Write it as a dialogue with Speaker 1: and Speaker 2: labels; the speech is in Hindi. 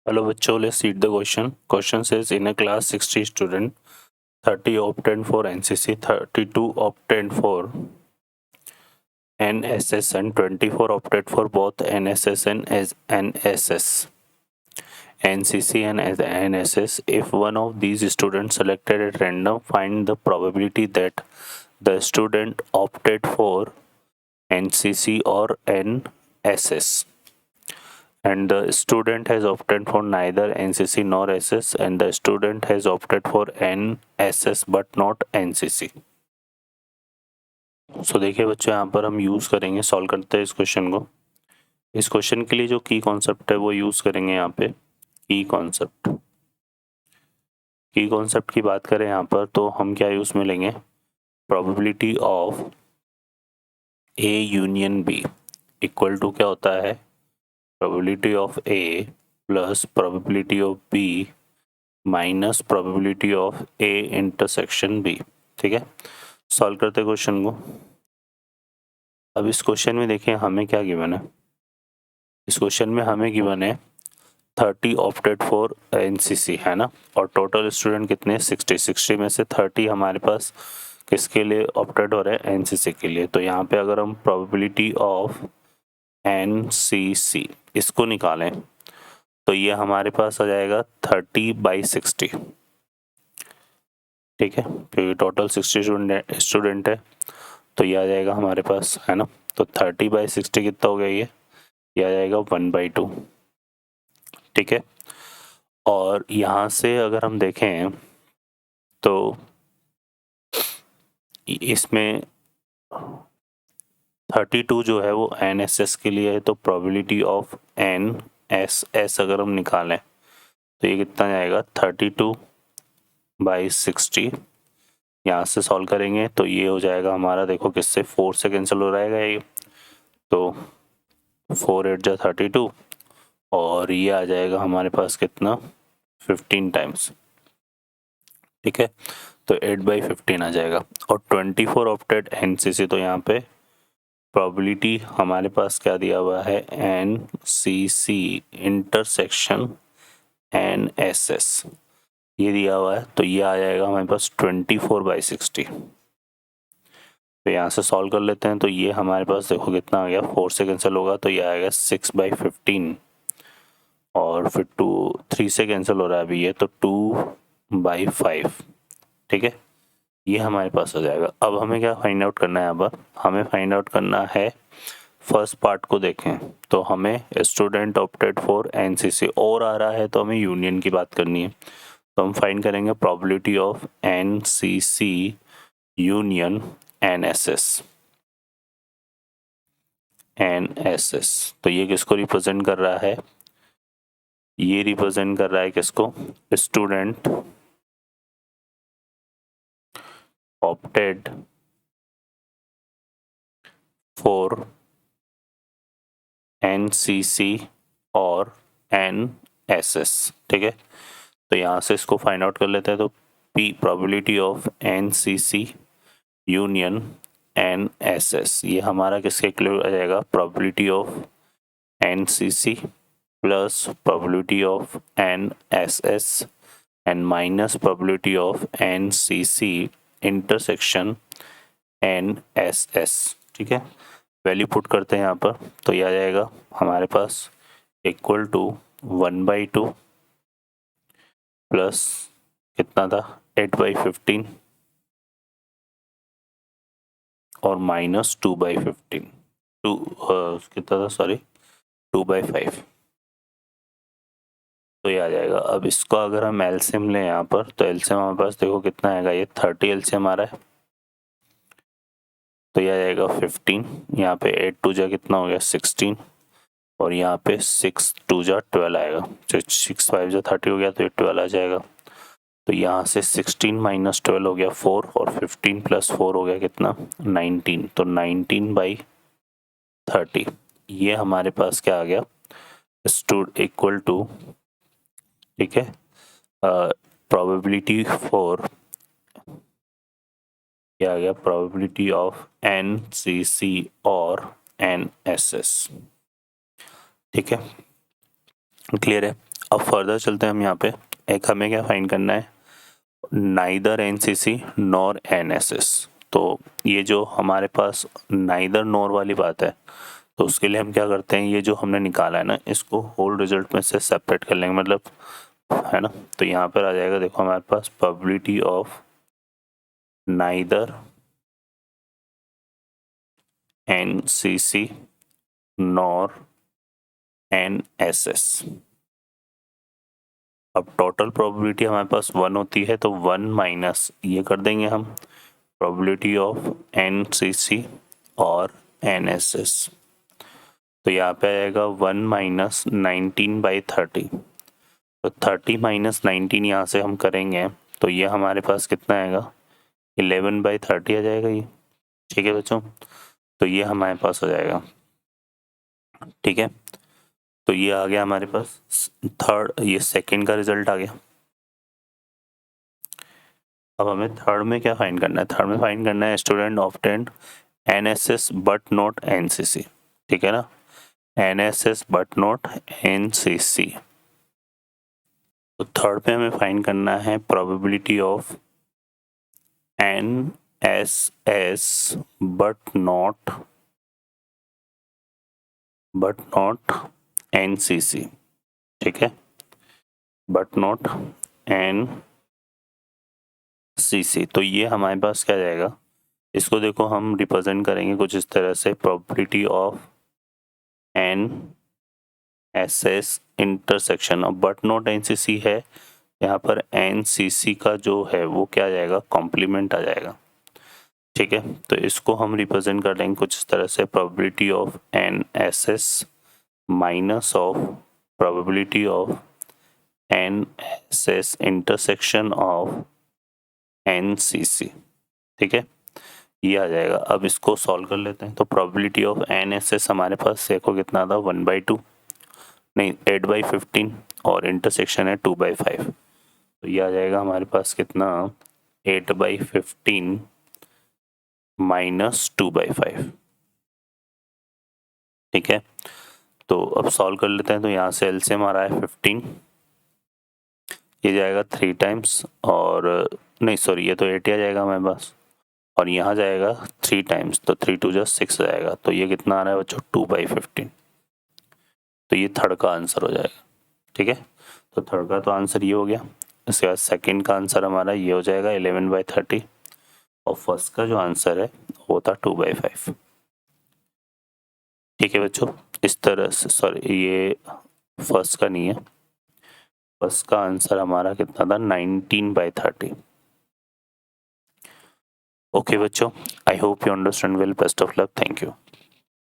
Speaker 1: Hello बच्चों, let's read the question. Question says in a class 60 student, 30 opted for NCC, 32 opted for NSS and 24 opted for both NSS and NSS. NCC and NSS. If one of these students selected at random, find the probability that the student opted for NCC or NSS. And the student has opted for neither NCC nor SS, and the student has opted for NSS but not NCC. सो देखिए बच्चों, यहाँ पर हम यूज़ करेंगे, सॉल्व करते हैं इस क्वेश्चन को। इस क्वेश्चन के लिए जो की कॉन्सेप्ट है वो यूज़ करेंगे यहाँ पे की कॉन्सेप्ट। की कॉन्सेप्ट की बात करें यहाँ पर तो हम क्या यूज़ में लेंगे, probability of A union B equal to क्या होता है, probability of A plus probability of B minus probability of A intersection B. ठीक है, सॉल्व करते क्वेश्चन को। अब इस क्वेश्चन में देखें हमें क्या गिवन है। इस क्वेश्चन में हमें गिवन है 30 ऑप्टेड फॉर एनसीसी है ना, और टोटल स्टूडेंट कितने 60 में से 30 हमारे पास किसके लिए ऑप्टेड हो रहे हैं, एनसीसी के लिए। तो यहाँ पे अगर हम प्रोबेबिलिटी ऑफ एनसीसी इसको निकालें तो ये हमारे पास आ जाएगा 30/60। ठीक है, क्योंकि टोटल 60 स्टूडेंट है तो ये आ जाएगा हमारे पास है ना। तो 30/60 कितना हो गया, ये आ जाएगा 1/2। ठीक है, और यहाँ से अगर हम देखें तो इसमें 32 जो है वो NSS के लिए है, तो प्रोबेबिलिटी ऑफ NSS अगर हम निकालें तो ये कितना जाएगा 32/60। यहाँ से सॉल्व करेंगे तो ये हो जाएगा हमारा, देखो किससे 4 से कैंसिल हो जाएगा ये, तो 4 8 जा 32 और ये आ जाएगा हमारे पास कितना 15 टाइम्स। ठीक है, तो 8/15 आ जाएगा। और 24 ऑप्टेड एनसीसी, तो यहाँ पे प्रोबेबिलिटी हमारे पास क्या दिया हुआ है, NCC इंटरसेक्शन NSS ये दिया हुआ है, तो ये आ जाएगा हमारे पास 24/60। तो यहाँ से सॉल्व कर लेते हैं, तो ये हमारे पास देखो कितना आ गया, 4 से कैंसिल होगा तो ये आएगा 6/15 और फिर 3 से कैंसिल हो रहा है अभी ये, तो 2/5। ठीक है, ये हमारे पास आ जाएगा। अब हमें क्या फाइंड आउट करना है, यहाँ पर हमें फाइंड आउट करना है फर्स्ट पार्ट को देखें तो हमें स्टूडेंट ऑप्टेड फॉर एनसीसी और आ रहा है तो हमें यूनियन की बात करनी है। तो हम फाइंड करेंगे probability of NCC union NSS. तो ये किसको रिप्रेजेंट कर रहा है, ये रिप्रेजेंट कर रहा है किसको, स्टूडेंट ऑप्टेड फॉर एनसीसी और एनएसएस। ठीक है, तो यहाँ से इसको फाइंड आउट कर लेते हैं। तो P probability of NCC union NSS ये हमारा किसके इक्वल आ जाएगा, probability of NCC plus probability of NSS and minus probability of NCC intersection NSS. ठीक है, वैल्यू पुट करते हैं यहाँ पर, तो ये आ जाएगा हमारे पास इक्वल टू 1/2 प्लस कितना था 8/15 और माइनस 2/15 कितना था, सॉरी 2/5। तो ये आ जाएगा। अब इसको अगर हम एलसीएम लें यहाँ पर, तो एलसीएम हमारे पास देखो कितना आएगा, ये 30 एलसीएम आ रहा है, तो ये आ जाएगा 15। यहाँ पे 8 2 जा कितना हो गया 16 और यहाँ पे 6 2 जा 12 आएगा, जो 6 5 जा 30 हो गया तो ये 12 आ जाएगा। तो यहाँ से 16 माइनस 12 हो गया 4 और 15 प्लस 4 हो गया कितना 19, तो 19/30 ये हमारे पास क्या आ गया, स्टूड इक्वल टू, ठीक है, प्रोबेबिलिटी फॉर क्या आ गया, प्रोबेबिलिटी ऑफ एनसीसी और एनएसएस। ठीक है, क्लियर है। अब फर्दर चलते हैं हम यहाँ पे। एक हमें क्या फाइंड करना है, नाइदर एनसीसी नॉर एनएसएस। तो ये जो हमारे पास नाइदर नॉर वाली बात है, तो उसके लिए हम क्या करते हैं, ये जो हमने निकाला है ना, इसको होल रिजल्ट में से सेपरेट कर लेंगे, मतलब है ना। तो यहाँ पर आ जाएगा, देखो हमारे पास probability of neither NCC nor NSS. अब टोटल प्रोबेबिलिटी हमारे पास 1 होती है, तो 1 माइनस ये कर देंगे हम प्रोबेबिलिटी ऑफ एनसीसी और एनएसएस। तो यहाँ पे आएगा 1 माइनस 19/30। तो 30 माइनस 19 यहाँ से हम करेंगे, तो ये हमारे पास कितना आएगा, 11/30 आ जाएगा ये। ठीक है बच्चों, तो ये हमारे पास हो जाएगा। ठीक है, तो ये आ गया हमारे पास थर्ड, ये सेकंड का रिजल्ट आ गया। अब हमें थर्ड में क्या फाइंड करना है, थर्ड में फाइंड करना है student obtained NSS but not NCC. ठीक है ना, एनएसएस बट नॉट एनसीसी। तो थर्ड पे हमें फाइंड करना है probability of NSS but not NCC. ठीक है, बट नॉट एनसीसी। तो ये हमारे पास क्या जाएगा, इसको देखो हम रिप्रेजेंट करेंगे कुछ इस तरह से, probability of N S S intersection of but not NCC है, यहाँ पर एनसीसी का जो है वो क्या आ जाएगा, कॉम्प्लीमेंट आ जाएगा। ठीक है, तो इसको हम रिप्रेजेंट कर लेंगे कुछ इस तरह से, probability of N S S minus of probability of N S S intersection of NCC. ठीक है, ये आ जाएगा। अब इसको सॉल्व कर लेते हैं। तो प्रोबेबिलिटी ऑफ एनएसएस हमारे पास देखो कितना था, 1/2 नहीं 8/15 और इंटरसेक्शन है 2/5। तो ये आ जाएगा हमारे पास कितना, 8/15 माइनस 2/5। ठीक है, तो अब सॉल्व कर लेते हैं। तो यहाँ से एलसीएम आ रहा है 15, ये जाएगा 3 टाइम्स, और नहीं सॉरी ये तो 80 आ जाएगा हमारे पास, और यहाँ जाएगा 3 टाइम्स, तो 3 2 जा 6 जाएगा। तो ये कितना आ रहा है बच्चों, 2/15। तो ये थर्ड का आंसर हो जाएगा। ठीक है, तो थर्ड का तो आंसर ये हो गया। इसके बाद सेकंड का आंसर हमारा ये हो जाएगा 11/30, और फर्स्ट का जो आंसर है वो था 2/5। ठीक है बच्चों, इस तरह से, सॉरी ये फर्स्ट का नहीं है, फर्स्ट का आंसर हमारा कितना था, 19/30। ओके बच्चों, I hope you understand well, best of luck, thank you.